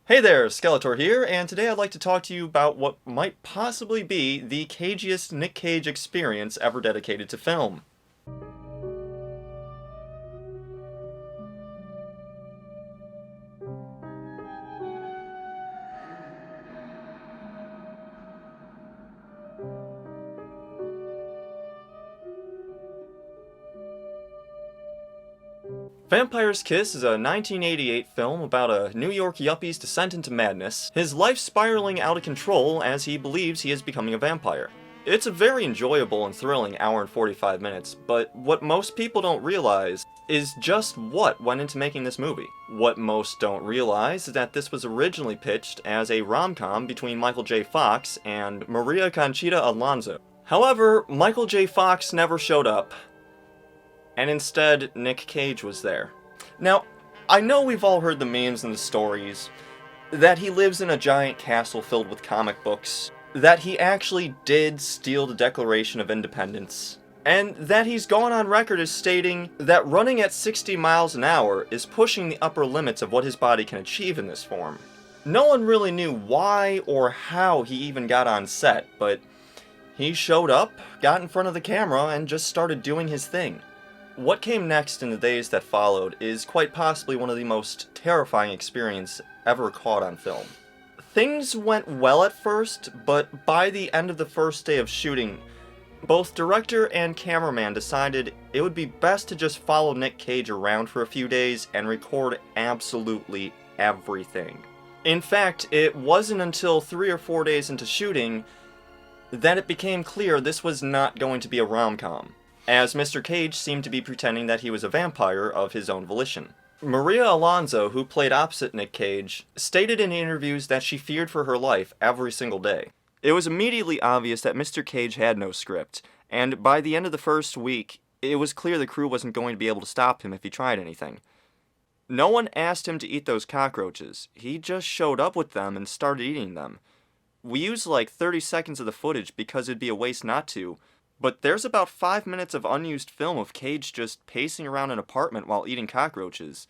Hey there, Skeletor here, and today I'd like to talk to you about what might possibly be the cagiest Nick Cage experience ever dedicated to film. Vampire's Kiss is a 1988 film about a New York yuppie's descent into madness, his life spiraling out of control as he believes he is becoming a vampire. It's a very enjoyable and thrilling hour and 45 minutes, but what most people don't realize is just what went into making this movie. What most don't realize is that this was originally pitched as a rom-com between Michael J. Fox and Maria Conchita Alonso. However, Michael J. Fox never showed up, and instead, Nick Cage was there. Now, I know we've all heard the memes and the stories, that he lives in a giant castle filled with comic books, that he actually did steal the Declaration of Independence, and that he's gone on record as stating that running at 60 miles an hour is pushing the upper limits of what his body can achieve in this form. No one really knew why or how he even got on set, but he showed up, got in front of the camera, and just started doing his thing. What came next in the days that followed is quite possibly one of the most terrifying experiences ever caught on film. Things went well at first, but by the end of the first day of shooting, both director and cameraman decided it would be best to just follow Nick Cage around for a few days and record absolutely everything. In fact, it wasn't until 3 or 4 days into shooting that it became clear this was not going to be a rom-com, as Mr. Cage seemed to be pretending that he was a vampire of his own volition. Maria Alonso, who played opposite Nick Cage, stated in interviews that she feared for her life every single day. It was immediately obvious that Mr. Cage had no script, and by the end of the first week, it was clear the crew wasn't going to be able to stop him if he tried anything. No one asked him to eat those cockroaches. He just showed up with them and started eating them. We used like 30 seconds of the footage because it'd be a waste not to, but there's about 5 minutes of unused film of Cage just pacing around an apartment while eating cockroaches.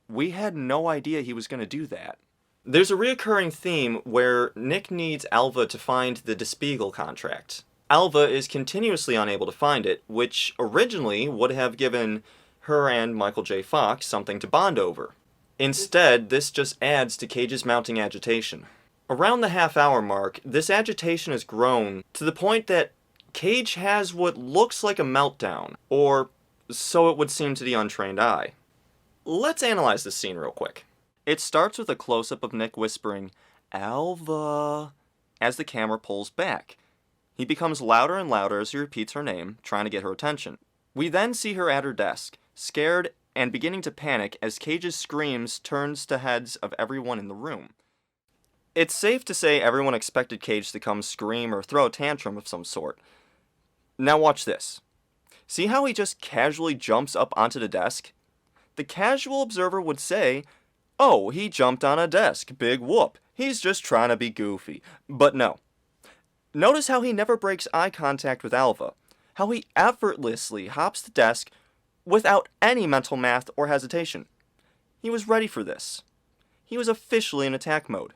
We had no idea he was going to do that. There's a recurring theme where Nick needs Alva to find the Despiegel contract. Alva is continuously unable to find it, which originally would have given her and Michael J. Fox something to bond over. Instead, this just adds to Cage's mounting agitation. Around the half-hour mark, this agitation has grown to the point that Cage has what looks like a meltdown, or so it would seem to the untrained eye. Let's analyze this scene real quick. It starts with a close-up of Nick whispering, "Alva," as the camera pulls back. He becomes louder and louder as he repeats her name, trying to get her attention. We then see her at her desk, scared and beginning to panic as Cage's screams turns to heads of everyone in the room. It's safe to say everyone expected Cage to come scream or throw a tantrum of some sort. Now watch this. See how he just casually jumps up onto the desk? The casual observer would say, "Oh, he jumped on a desk, big whoop. He's just trying to be goofy." But no. Notice how he never breaks eye contact with Alva. How he effortlessly hops the desk without any mental math or hesitation. He was ready for this. He was officially in attack mode.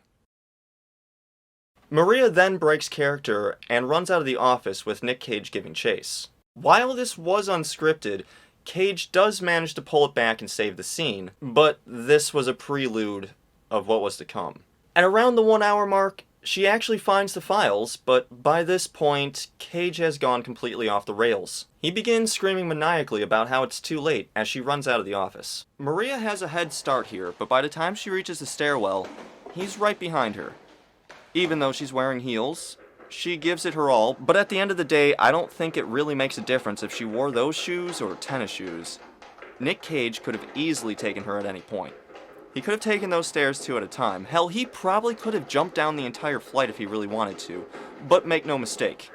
Maria then breaks character and runs out of the office with Nick Cage giving chase. While this was unscripted, Cage does manage to pull it back and save the scene, but this was a prelude of what was to come. At around the 1 hour mark, she actually finds the files, but by this point, Cage has gone completely off the rails. He begins screaming maniacally about how it's too late as she runs out of the office. Maria has a head start here, but by the time she reaches the stairwell, he's right behind her. Even though she's wearing heels, she gives it her all, but at the end of the day, I don't think it really makes a difference if she wore those shoes or tennis shoes. Nick Cage could have easily taken her at any point. He could have taken those stairs 2 at a time. Hell, he probably could have jumped down the entire flight if he really wanted to. But make no mistake,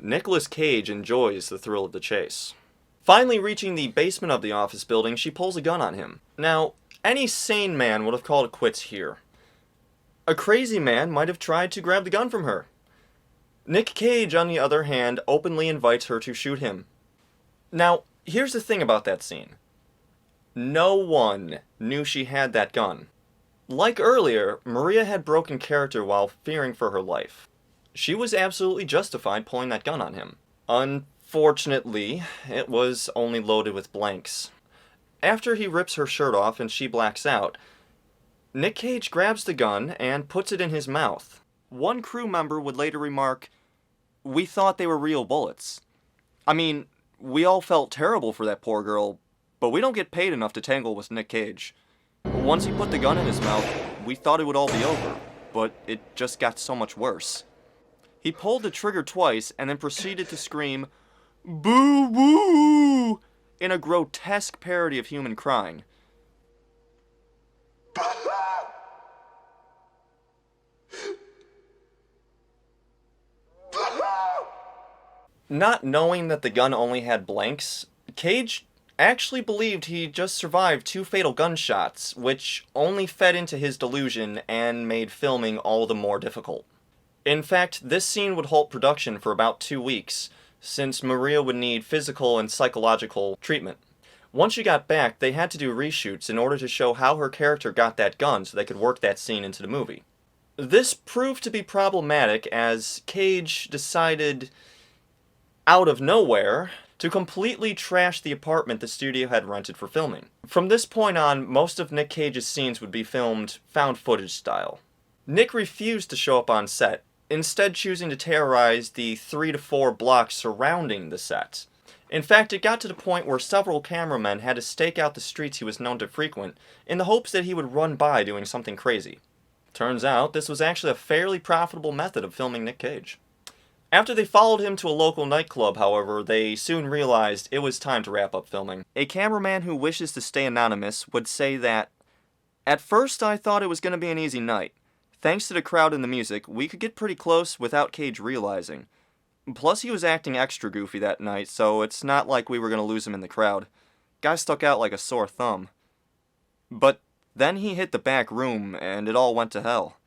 Nicolas Cage enjoys the thrill of the chase. Finally reaching the basement of the office building, she pulls a gun on him. Now, any sane man would have called it quits here. A crazy man might have tried to grab the gun from her. Nick Cage, on the other hand, openly invites her to shoot him. Now, here's the thing about that scene. No one knew she had that gun. Like earlier, Maria had broken character while fearing for her life. She was absolutely justified pulling that gun on him. Unfortunately, it was only loaded with blanks. After he rips her shirt off and she blacks out, Nick Cage grabs the gun and puts it in his mouth. One crew member would later remark, "We thought they were real bullets." I mean, we all felt terrible for that poor girl, but we don't get paid enough to tangle with Nick Cage. Once he put the gun in his mouth, we thought it would all be over, but it just got so much worse. He pulled the trigger twice and then proceeded to scream, "Boo woo!" in a grotesque parody of human crying. Not knowing that the gun only had blanks, Cage actually believed he just survived 2 fatal gunshots, which only fed into his delusion and made filming all the more difficult. In fact, this scene would halt production for about 2 weeks, since Maria would need physical and psychological treatment. Once she got back, they had to do reshoots in order to show how her character got that gun so they could work that scene into the movie. This proved to be problematic as Cage decided, out of nowhere, to completely trash the apartment the studio had rented for filming. From this point on, most of Nick Cage's scenes would be filmed found footage style. Nick refused to show up on set, instead choosing to terrorize the 3 to 4 blocks surrounding the set. In fact, it got to the point where several cameramen had to stake out the streets he was known to frequent in the hopes that he would run by doing something crazy. Turns out, this was actually a fairly profitable method of filming Nick Cage. After they followed him to a local nightclub, however, they soon realized it was time to wrap up filming. A cameraman who wishes to stay anonymous would say that, "At first I thought it was going to be an easy night. Thanks to the crowd and the music, we could get pretty close without Cage realizing. Plus he was acting extra goofy that night, so it's not like we were going to lose him in the crowd. Guy stuck out like a sore thumb. But then he hit the back room, and it all went to hell.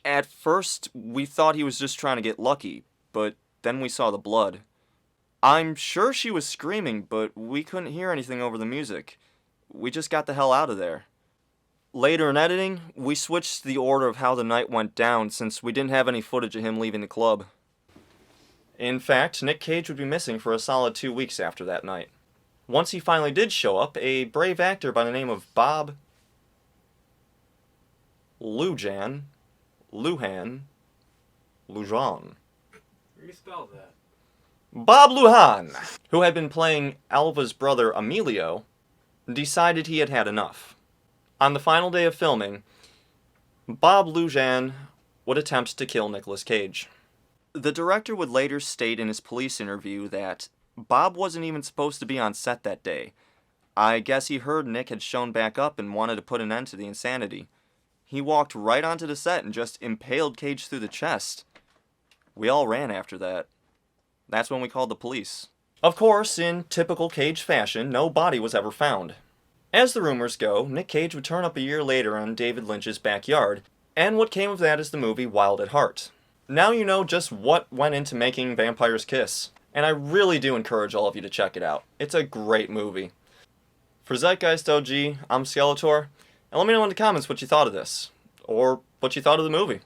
At first, we thought he was just trying to get lucky, but then we saw the blood. I'm sure she was screaming, but we couldn't hear anything over the music. We just got the hell out of there." Later in editing, we switched the order of how the night went down since we didn't have any footage of him leaving the club. In fact, Nick Cage would be missing for a solid 2 weeks after that night. Once he finally did show up, a brave actor by the name of Bob Lujan. You spell that. Bob Lujan, who had been playing Alva's brother Emilio, decided he had had enough. On the final day of filming, Bob Lujan would attempt to kill Nicolas Cage. The director would later state in his police interview that Bob wasn't even supposed to be on set that day. I guess he heard Nick had shown back up and wanted to put an end to the insanity. He walked right onto the set and just impaled Cage through the chest. We all ran after that. That's when we called the police. Of course, in typical Cage fashion, no body was ever found. As the rumors go, Nick Cage would turn up a year later on David Lynch's backyard, and what came of that is the movie Wild at Heart. Now you know just what went into making Vampires Kiss, and I really do encourage all of you to check it out. It's a great movie. For ZeitgeistOG, I'm Skeletor, and let me know in the comments what you thought of this, or what you thought of the movie.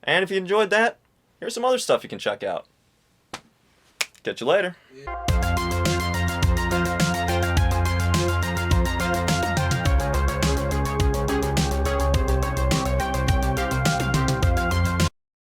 And if you enjoyed that, here's some other stuff you can check out. Catch you later.